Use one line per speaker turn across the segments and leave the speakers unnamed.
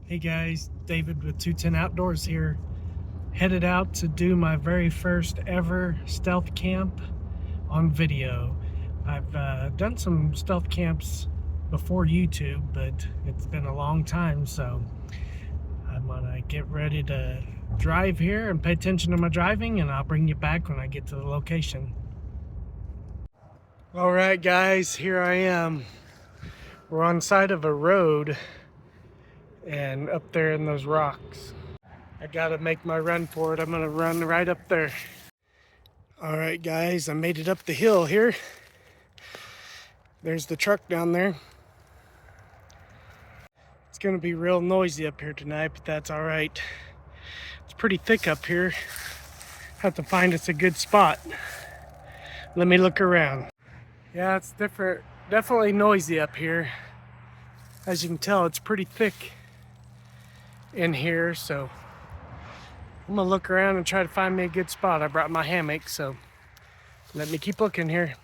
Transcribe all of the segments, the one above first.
Hey guys, David with 210 Outdoors here. Headed out to do my very first ever stealth camp on video. I've done some stealth camps before YouTube, but it's been a long time, so I'm gonna get ready to drive here and pay attention to my driving, and I'll bring you back when I get to the location. All right, guys, here I am. We're on side of a road and up there in those rocks. I gotta make my run for it. I'm gonna run right up there. All right, guys, I made it up the hill here. There's the truck down there. It's gonna be real noisy up here tonight, but that's all right. It's pretty thick up here. Have to find us a good spot. Let me look around. Yeah, it's different. Definitely noisy up here. As you can tell, it's pretty thick in here, so I'm gonna look around and try to find me a good spot. I brought my hammock, so let me keep looking here.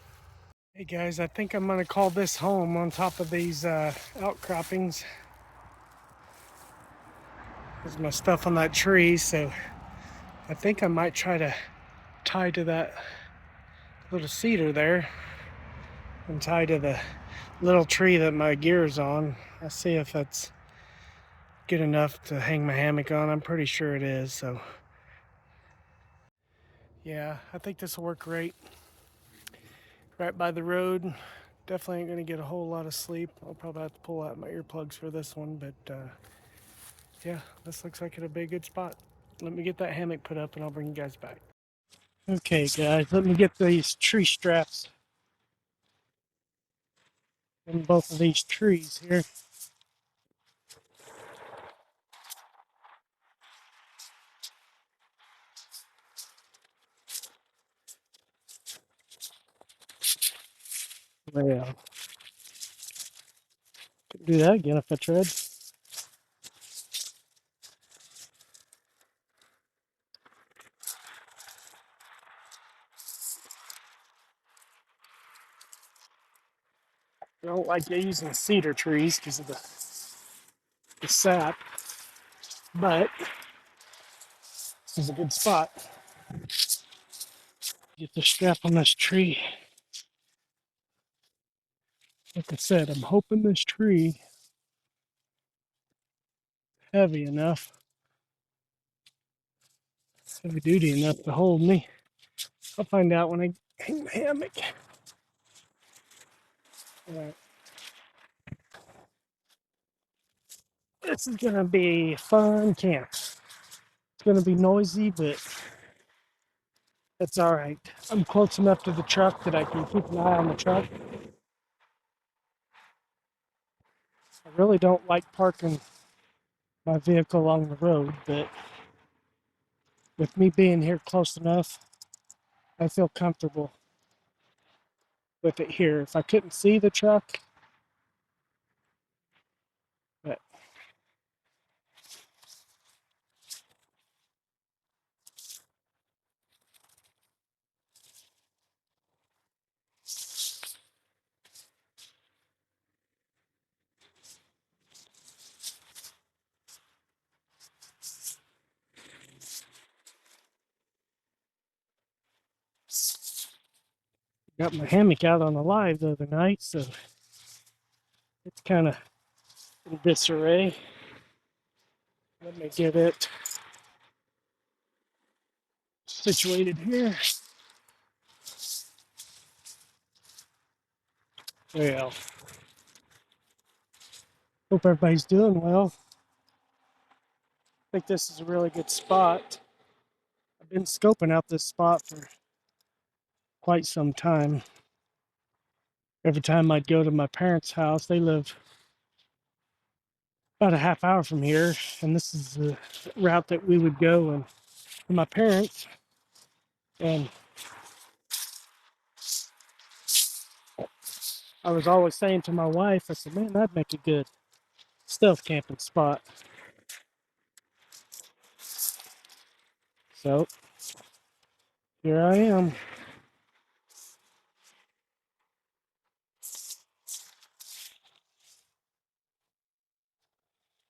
Hey guys, I think I'm gonna call this home on top of these outcroppings. There's my stuff on that tree, so I think I might try to tie to that little cedar there and tie to the little tree that my gear's on. I'll see if that's good enough to hang my hammock on. I'm pretty sure it is, so yeah, I think this will work great. Right by the road. Definitely ain't gonna get a whole lot of sleep. I'll probably have to pull out my earplugs for this one, but yeah, this looks like it'll be a good spot. Let me get that hammock put up and I'll bring you guys back. Okay guys, let me get these tree straps in both of these trees here. Well, could do that again if I tried. I don't like using cedar trees because of the sap, but this is a good spot. Get the strap on this tree. Like I said, I'm hoping this tree heavy enough, heavy duty enough to hold me. I'll find out when I hang my hammock. Alright. This is gonna be a fun camp. It's gonna be noisy, but that's alright. I'm close enough to the truck that I can keep an eye on the truck. I really don't like parking my vehicle along the road, but with me being here close enough, I feel comfortable with it here. If I couldn't see the truck, but got my hammock out on the live the other night, so it's kind of in disarray. Let me get it situated here. Well, hope everybody's doing well. I think this is a really good spot. I've been scoping out this spot for quite some time. Every time I'd go to my parents' house, they live about a half hour from here, and this is the route that we would go and to my parents. And I was always saying to my wife, I said, man, that'd make a good stealth camping spot. So here I am.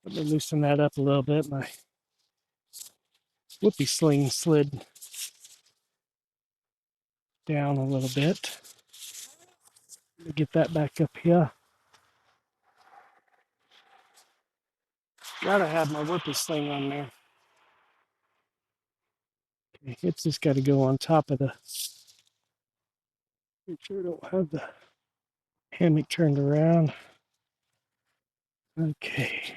Let me loosen that up a little bit. My whoopee sling slid down a little bit. Let me get that back up here. Gotta have my whoopee sling on there. Okay, it's just got to go on top of the. Make sure I don't have the hammock turned around. Okay,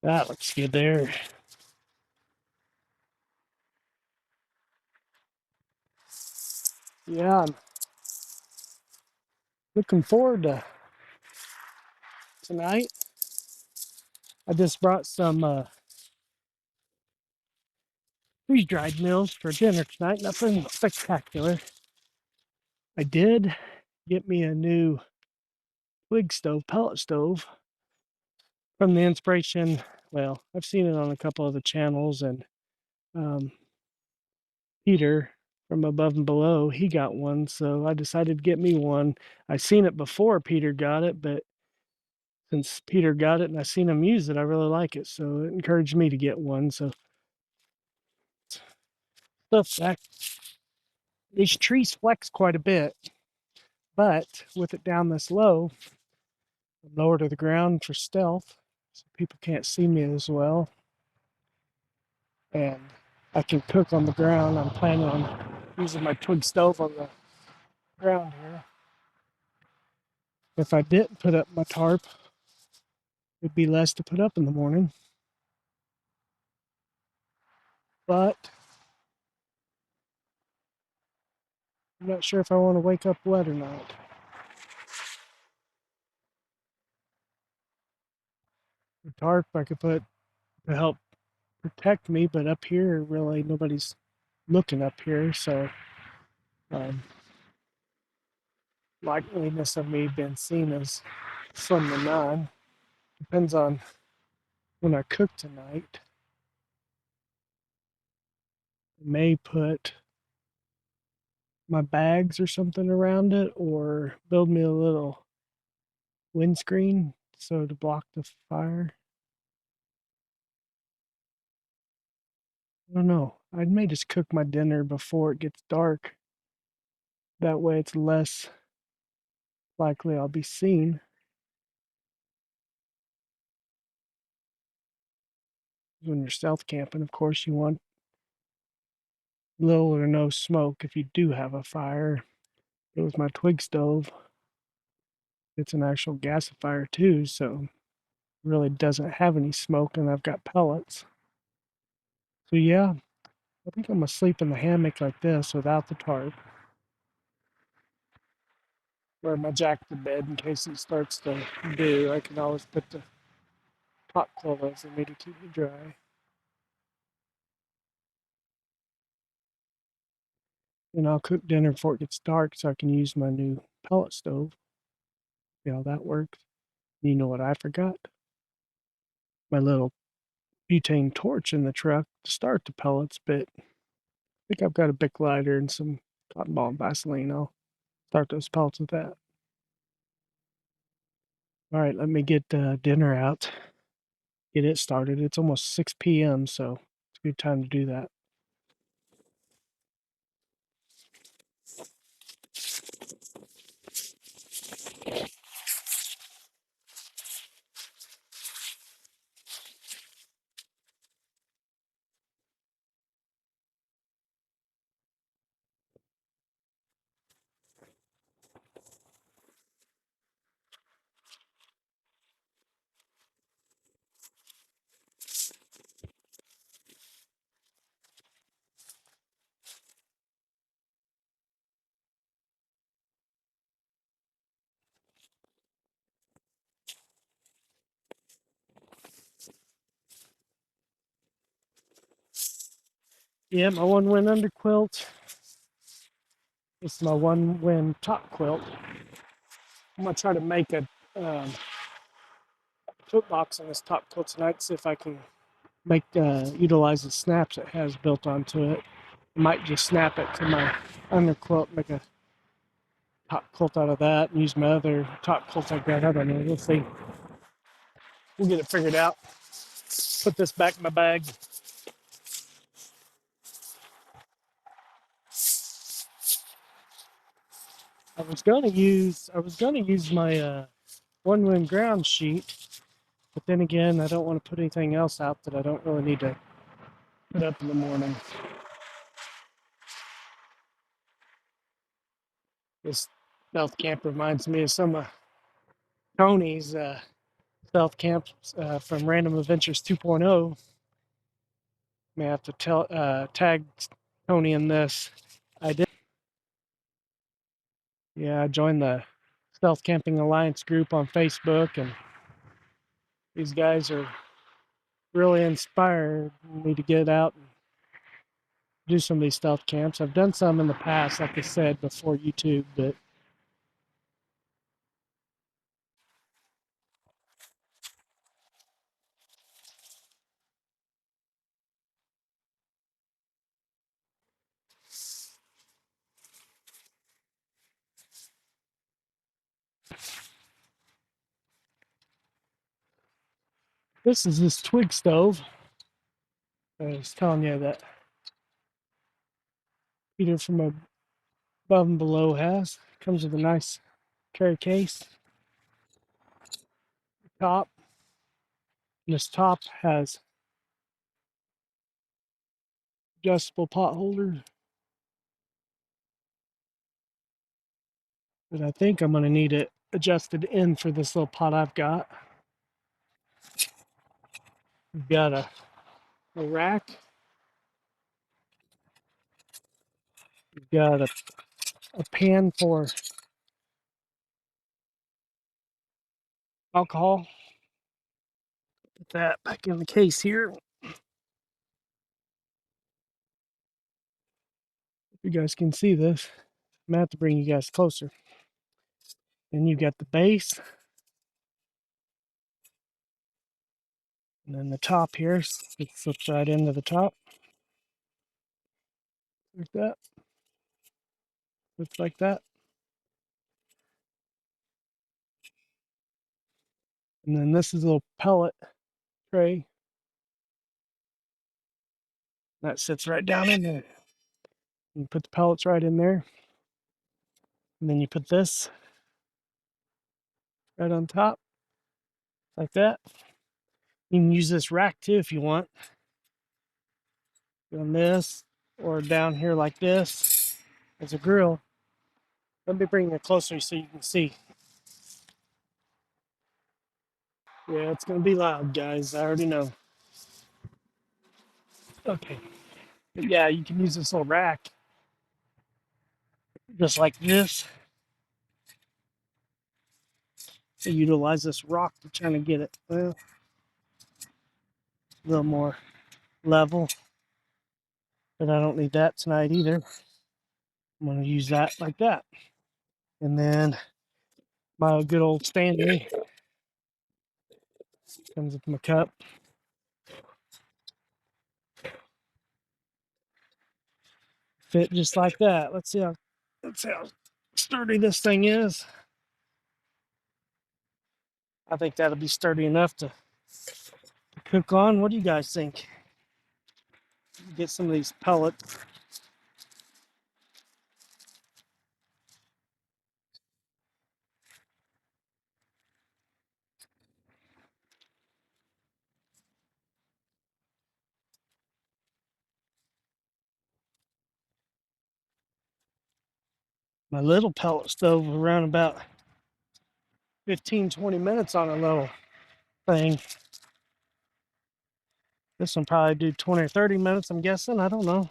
that looks good there. Yeah, I'm looking forward to tonight. I just brought some freeze-dried meals for dinner tonight. Nothing spectacular. I did get me a new twig stove, pellet stove, from the inspiration. Well, I've seen it on a couple of the channels, and um, Peter from Above and Below, he got one, so I decided to get me one. I seen it before Peter got it, but since Peter got it and I seen him use it, I really like it, so it encouraged me to get one. So stuff back. These trees flex quite a bit, but with it down this low, I'm lower to the ground for stealth, so people can't see me as well, and I can cook on the ground. I'm planning on using my twig stove on the ground here. If I didn't put up my tarp, it'd be less to put up in the morning. But I'm not sure if I want to wake up wet or not. The tarp I could put to help protect me, but up here, really, nobody's looking up here, so um, likeliness of me being seen is slim to none. Depends on when I cook tonight. I may put my bags or something around it, or build me a little windscreen so to block the fire. I don't know. I may just cook my dinner before it gets dark. That way it's less likely I'll be seen. When you're stealth camping, of course, you want little or no smoke if you do have a fire. It was my twig stove. It's an actual gasifier too, so it really doesn't have any smoke, and I've got pellets. So yeah, I think I'm gonna sleep in the hammock like this without the tarp. Wear my jacket to bed in case it starts to do. I can always put the top clothes in me to keep me dry. And I'll cook dinner before it gets dark so I can use my new pellet stove. See how that works. You know what I forgot? My little butane torch in the truck to start the pellets, but I think I've got a Bic lighter and some cotton ball and Vaseline. I'll start those pellets with that. All right, let me get dinner out, get it started. It's almost 6 p.m., so it's a good time to do that. Yeah, my one wind under quilt. It's my one wind top quilt. I'm gonna try to make a foot box on this top quilt tonight. See if I can make utilize the snaps it has built onto it. I might just snap it to my under quilt, make a top quilt out of that, and use my other top quilt I got. I don't know. We'll see. We'll get it figured out. Put this back in my bag. I was gonna use my one room ground sheet, but then again, I don't want to put anything else out that I don't really need to put up in the morning. This stealth camp reminds me of some of Tony's stealth camps from Random Adventures 2.0. May have to tag Tony in this. I did. Yeah, I joined the Stealth Camping Alliance group on Facebook, and these guys are really inspired me to get out and do some of these stealth camps. I've done some in the past, like I said, before YouTube, but this twig stove. I was telling you that Peter from Above and Below has. Comes with a nice carry case. Top. And this top has adjustable pot holder. But I think I'm going to need it adjusted in for this little pot I've got. We've got a rack. We've got a pan for alcohol. Put that back in the case here. You guys can see this. I'm going to have to bring you guys closer. Then you got the base. And then the top here, it slips right into the top. Like that. Looks like that. And then this is a little pellet tray. That sits right down in there. You put the pellets right in there. And then you put this right on top. Like that. You can use this rack too if you want. On this or down here like this as a grill. Let me bring it closer so you can see. Yeah, it's gonna be loud, guys. I already know. Okay. But yeah, you can use this little rack just like this to utilize this rock to try to get it well a little more level. But I don't need that tonight either. I'm gonna use that like that. And then my good old Stanley comes with my cup. Fit just like that. Let's see how sturdy this thing is. I think that'll be sturdy enough to cook on. What do you guys think? Get some of these pellets. My little pellet stove around about 15-20 minutes on a little thing. This one probably do 20 or 30 minutes, I'm guessing. I don't know.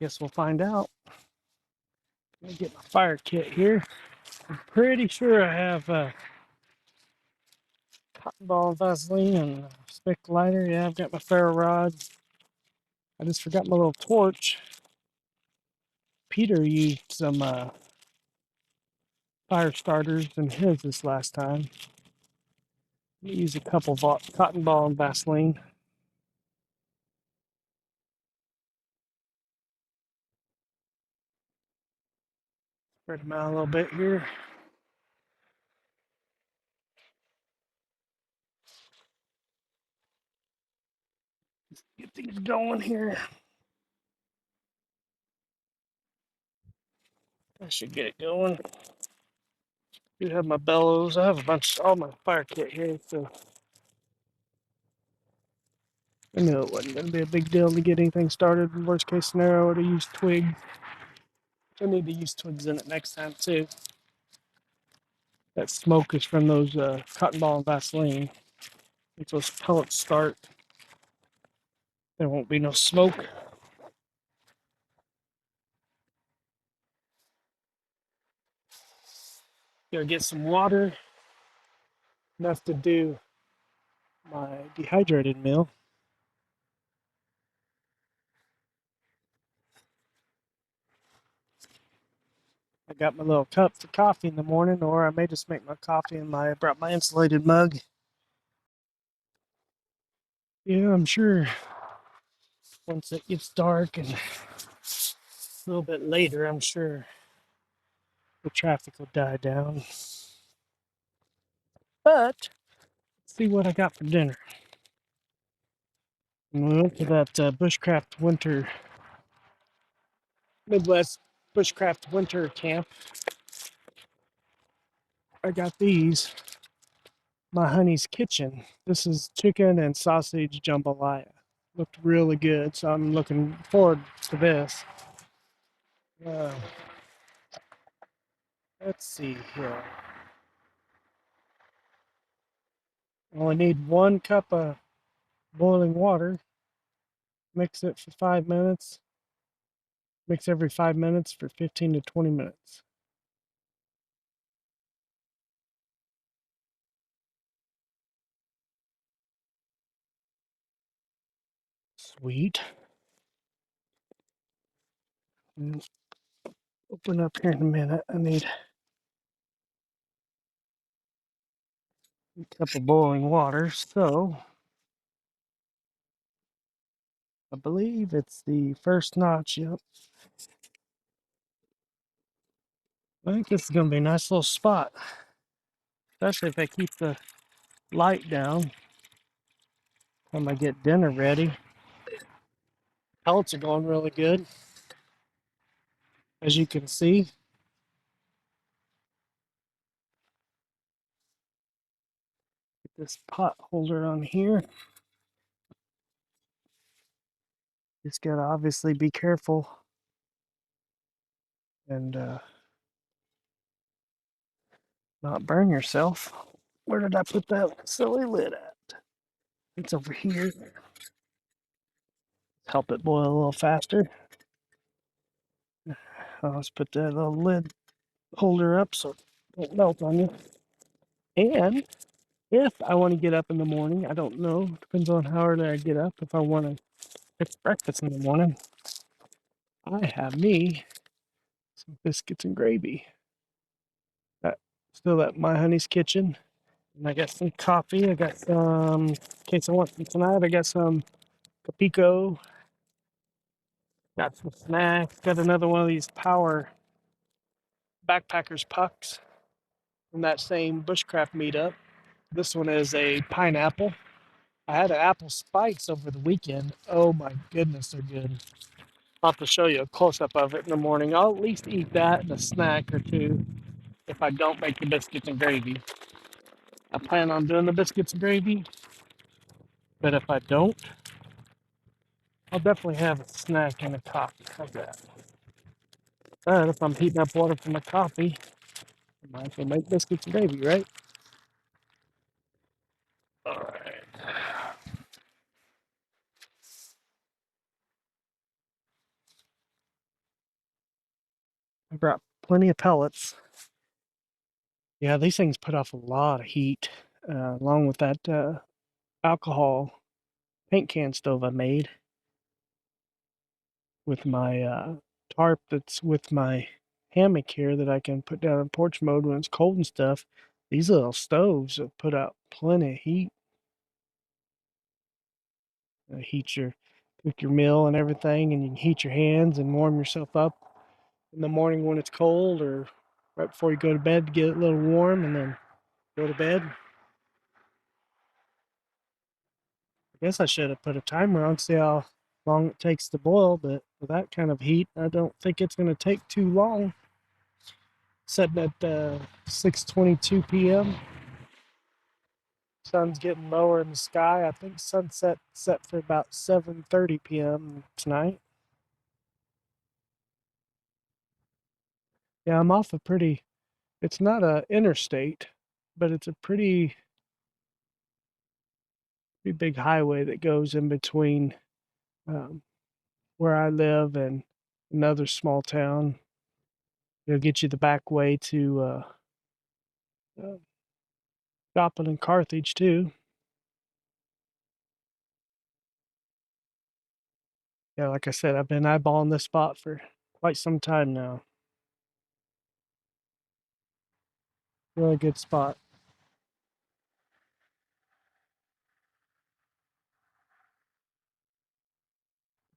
Guess we'll find out. Let me get my fire kit here. I'm pretty sure I have cotton ball and Vaseline and a stick lighter. Yeah, I've got my ferro rod. I just forgot my little torch. Peter used some fire starters in his this last time. Let me use a couple cotton ball and Vaseline. Spread them out a little bit here. Get these going here. I should get it going. Do have my bellows. I have a bunch, all my fire kit here, so I knew it wasn't going to be a big deal to get anything started. Worst case scenario, I would have used twig. I need to use twigs in it next time too. That smoke is from those cotton ball and Vaseline. If those pellets start, there won't be no smoke. Gotta get some water, enough to do my dehydrated meal. I got my little cup for coffee in the morning, or I may just make my coffee in I brought my insulated mug. Yeah, I'm sure once it gets dark and a little bit later, I'm sure the traffic will die down. But let's see what I got for dinner. And we went to that bushcraft winter, Midwest bushcraft winter camp. I got these, my honey's kitchen. This is chicken and sausage jambalaya. Looked really good, so I'm looking forward to this. Uh, let's see here. I only need 1 cup of boiling water. Mix it for 5 minutes. Mix every 5 minutes for 15 to 20 minutes. Sweet. And open up here in a minute. I need a cup of boiling water. So I believe it's the first notch. Yep. I think this is going to be a nice little spot, especially if I keep the light down when I get dinner ready. Pellets are going really good, as you can see. Get this pot holder on here. Just got to obviously be careful and not burn yourself. Where did I put that silly lid at? It's over here. Help it boil a little faster. I'll just put that little lid holder up so it won't melt on you. And if I want to get up in the morning, I don't know. Depends on how early I get up. If I want to fix breakfast in the morning, I have me some biscuits and gravy. Still at my honey's kitchen. And I got some coffee. I got some, in case I want some tonight, I got some Capico. Got some snacks. Got another one of these power backpackers pucks from that same bushcraft meetup. This one is a pineapple. I had an apple spice over the weekend. Oh my goodness, they're good. I'll have to show you a close-up of it in the morning. I'll at least eat that and a snack or two if I don't make the biscuits and gravy. I plan on doing the biscuits and gravy, but if I don't, I'll definitely have a snack and a coffee. How's that? But if I'm heating up water for my coffee, I might as well make biscuits and gravy, right? All right. I brought plenty of pellets. Yeah, these things put off a lot of heat, along with that alcohol paint can stove I made with my tarp that's with my hammock here that I can put down in porch mode when it's cold and stuff. These little stoves have put out plenty of heat. Heat your cook your meal and everything, and you can heat your hands and warm yourself up in the morning when it's cold, or right before you go to bed to get it a little warm, and then go to bed. I guess I should have put a timer on, see how long it takes to boil, but with that kind of heat, I don't think it's going to take too long. Setting at 6:22 p.m. Sun's getting lower in the sky. I think sunset set for about 7:30 p.m. tonight. Yeah, I'm off a pretty, it's not a interstate, but it's a pretty big highway that goes in between um, where I live and another small town. It'll get you the back way to uh, Joplin and Carthage too. Yeah, like I said, I've been eyeballing this spot for quite some time now. Really good spot.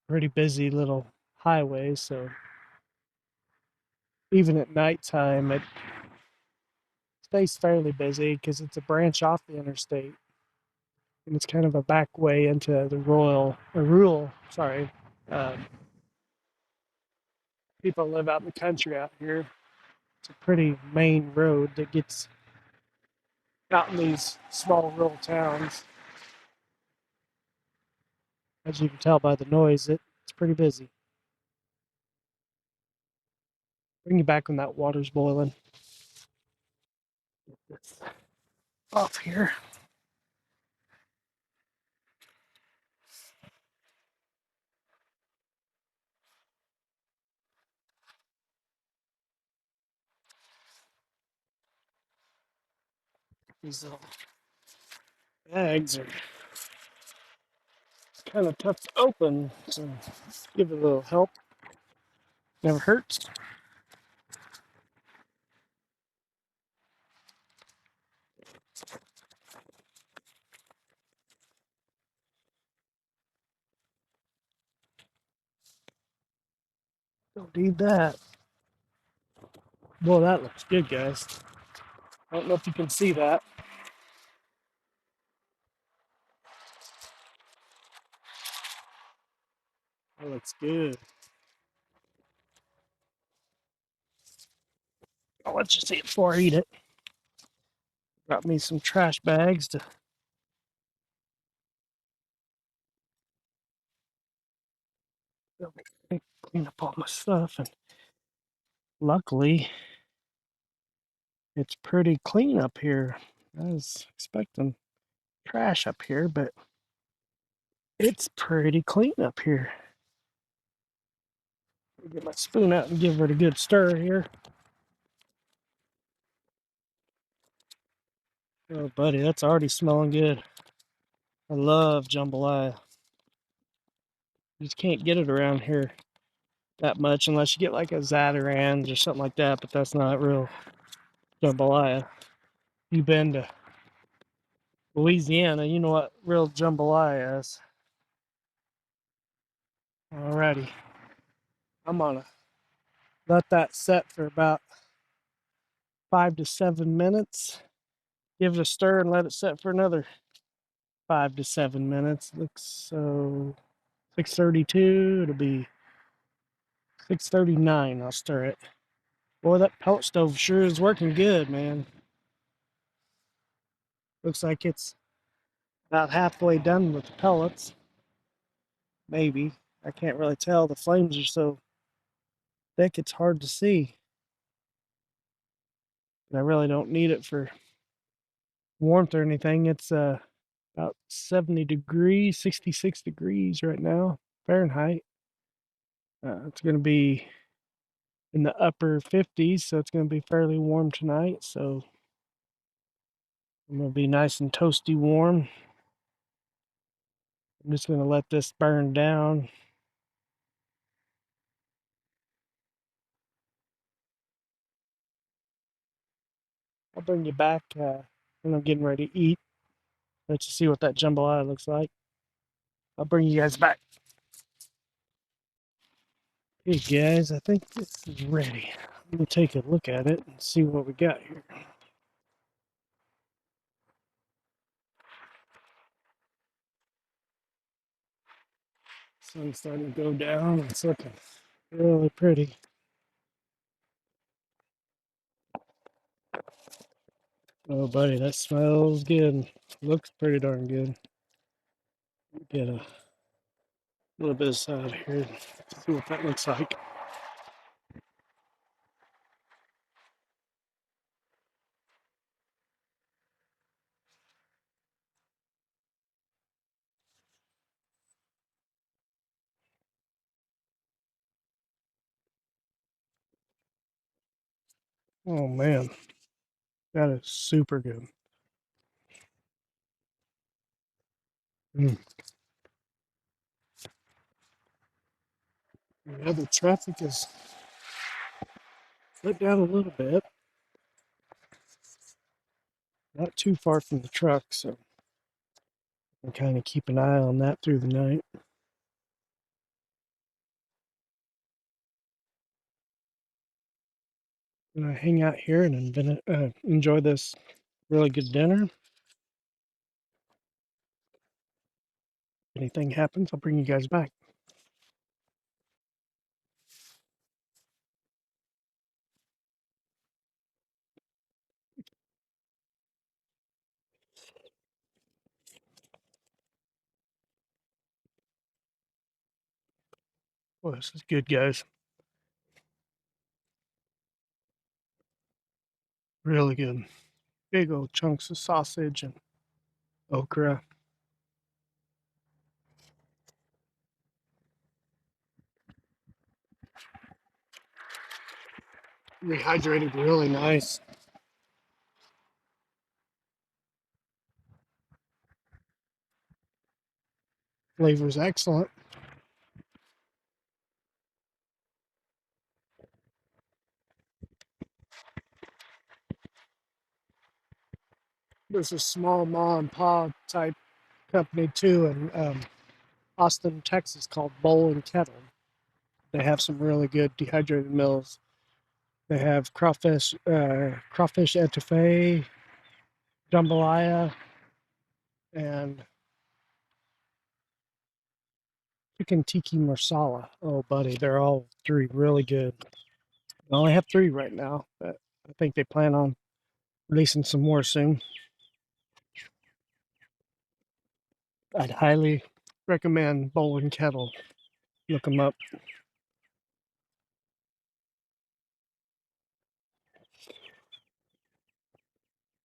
Pretty busy little highway, so even at nighttime it stays fairly busy because it's a branch off the interstate. And it's kind of a back way into the rural, sorry. People live out in the country out here. It's a pretty main road that gets out in these small rural towns. As you can tell by the noise, it's pretty busy. Bring you back when that water's boiling. Get this off here. These little eggs are kind of tough to open, so give it a little help. Never hurts. Don't need that. Boy, that looks good, guys. I don't know if you can see that. That looks good. I'll let you see it before I eat it. Got me some trash bags to help me clean up all my stuff. And luckily, it's pretty clean up here. I was expecting trash up here, but it's pretty clean up here. Get my spoon out and give it a good stir here. Oh, buddy, that's already smelling good. I love jambalaya. You just can't get it around here that much unless you get like a Zatarans or something like that, but that's not real jambalaya. You've been to Louisiana, you know what real jambalaya is. Alrighty, I'm gonna let that set for about 5 to 7 minutes. Give it a stir and let it set for another 5 to 7 minutes. Looks so 6:32. It'll be 6:39. I'll stir it. Boy, that pellet stove sure is working good, man. Looks like it's about halfway done with the pellets. Maybe. I can't really tell. The flames are so thick it's hard to see. And I really don't need it for warmth or anything. It's about 70 degrees, 66 degrees right now, Fahrenheit. It's going to be in the upper 50s, so it's going to be fairly warm tonight. So I'm going to be nice and toasty warm. I'm just going to let this burn down. I'll bring you back when I'm getting ready to eat. Let you see what that jambalaya looks like. I'll bring you guys back. Hey guys, I think this is ready. Let me take a look at it and see what we got here. Sun's starting to go down. It's looking really pretty. Oh, buddy, that smells good. Looks pretty darn good. Get a little bit of side here. See what that looks like. Oh man, that is super good. Mm. Yeah, the traffic is slowed down a little bit. Not too far from the truck, so I can kind of keep an eye on that through the night. And I hang out here and enjoy this really good dinner. If anything happens, I'll bring you guys back. Well, this is good, guys. Really good. Big old chunks of sausage and okra. Rehydrated really nice. Flavor's excellent. There's a small mom and pop type company too in Austin, Texas called Bowl and Kettle. They have some really good dehydrated meals. They have crawfish etouffee, jambalaya, and chicken tiki marsala. Oh, buddy, they're all three really good. I only have three right now, but I think they plan on releasing some more soon. I'd highly recommend Bowl and Kettle. Look them up.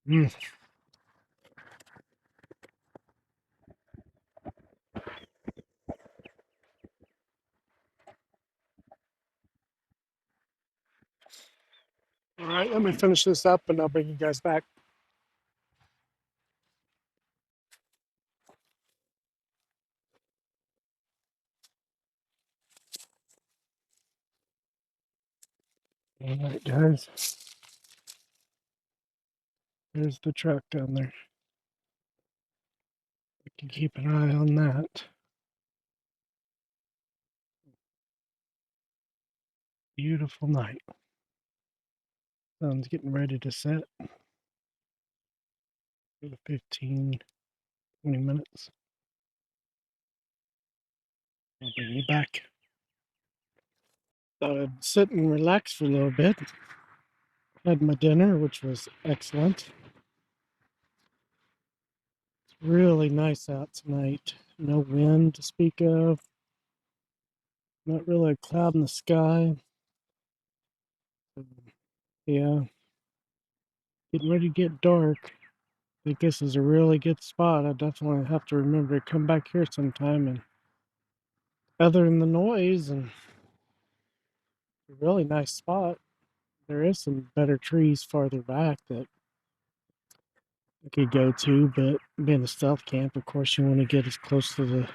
Mm. All right, let me finish this up and I'll bring you guys back. All right, guys. There's the truck down there. You can keep an eye on that. Beautiful night. Sun's getting ready to set. 15, 20 minutes. I'll bring you back. Thought I'd sit and relax for a little bit. Had my dinner, which was excellent. It's really nice out tonight. No wind to speak of. Not really a cloud in the sky. Yeah, getting ready to get dark. I think this is a really good spot. I definitely have to remember to come back here sometime. And other than the noise and a really nice spot, there is some better trees farther back that I could go to. But being a stealth camp, of course, you want to get as close to the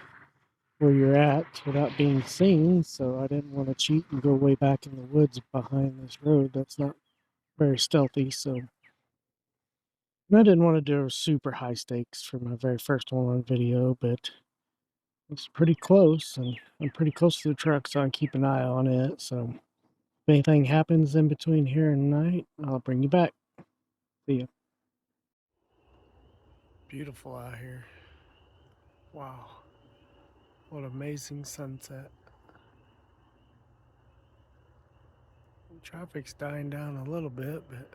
where you're at without being seen. So I didn't want to cheat and go way back in the woods behind this road. That's not very stealthy. So I didn't want to do super high stakes for my very first one on video, but it's pretty close, and I'm pretty close to the truck, so I keep an eye on it. So if anything happens in between here and night, I'll bring you back. See ya. Beautiful out here. Wow. What amazing sunset. Traffic's dying down a little bit, but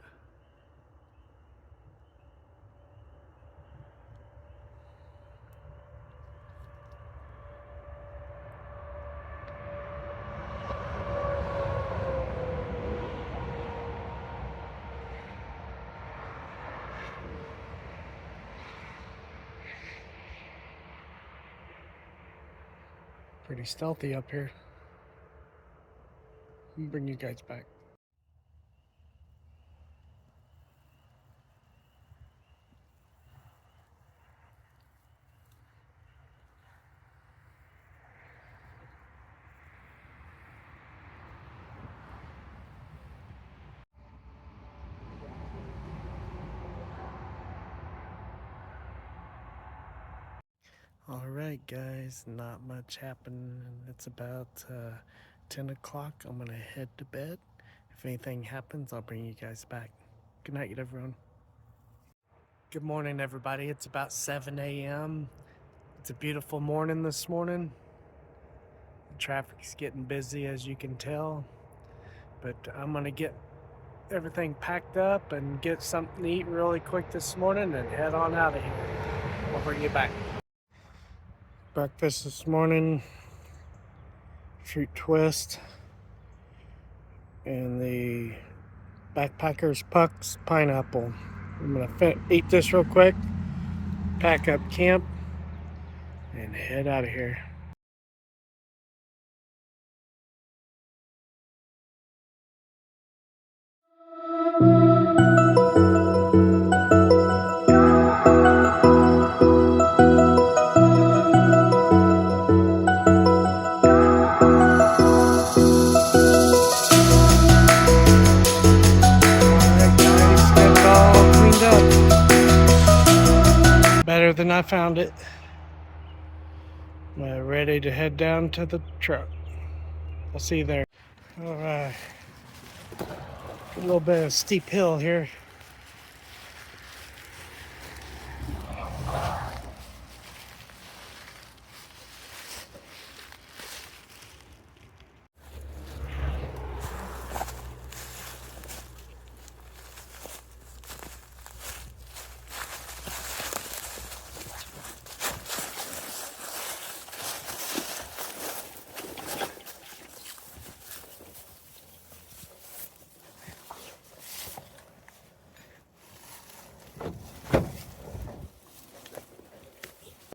pretty stealthy up here. I'll bring you guys back. Alright guys, not much happened. It's about 10 o'clock. I'm gonna head to bed. If anything happens, I'll bring you guys back. Good night, everyone. Good morning, everybody. It's about 7 a.m. It's a beautiful morning this morning. The traffic's getting busy, as you can tell. But I'm gonna get everything packed up and get something to eat really quick this morning and head on out of here. I'll bring you back. Breakfast this morning, fruit twist and the Backpackers Pucks pineapple. I'm gonna eat this real quick, pack up camp, and head out of here. Better than I found it. I'm ready to head down to the truck. I'll see you there. Alright. A little bit of steep hill here.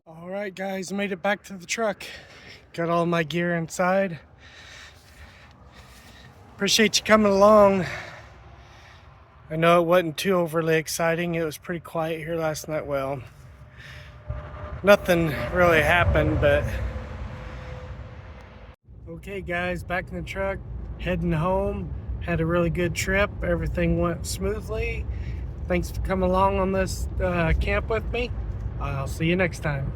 Alright guys, made it back to the truck. Got all my gear inside. Appreciate you coming along. I know it wasn't too overly exciting. It was pretty quiet here last night. Well, nothing really happened, but okay guys, back in the truck, heading home. Had a really good trip. Everything went smoothly. Thanks for coming along on this camp with me. I'll see you next time.